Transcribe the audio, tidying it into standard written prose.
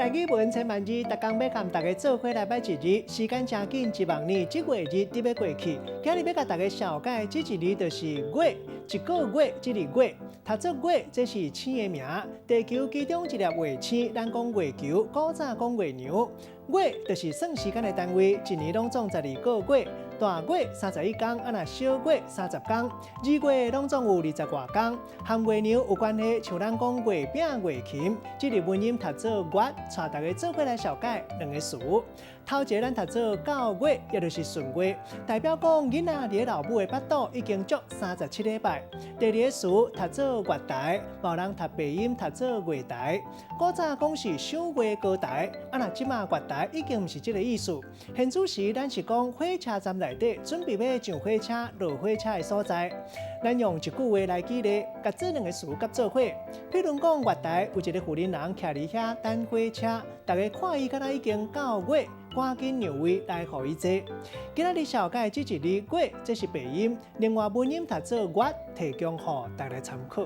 台语文千万字，逐工要甲大家做伙来摆一日，时间真紧，1万年1月日直要过去。今日要甲大家小解这一日就是月，一个月这个月，读作月这是星的名，地球其中一粒卫星，咱讲月球，古早讲月娘。月就是算时间的单位，一年拢总12个月。大月31天，若小月30天，二月拢总有20外天。和月娘有关系，像咱讲月饼、月琴，这个文音读做月，带大家做伙来小解两个词。头一个咱读做9月，也就是顺月，代表讲囡仔伫老母的腹肚已经足37礼拜。第二个词读做月台，某人读白音读做月台。古早讲是赏月高台，若即马月台已经毋是这个意思。现主时咱是讲火车站内底准备要上火车、落火车的所在。咱用一句话来举例，甲这两个词夹做伙。譬如讲月台有一个富人人徛伫遐等火车，大家看伊敢若已经到月。赶紧让位来互伊坐。今仔日小解这一日月，这是白音，另外文音读做月，提供互大家参考。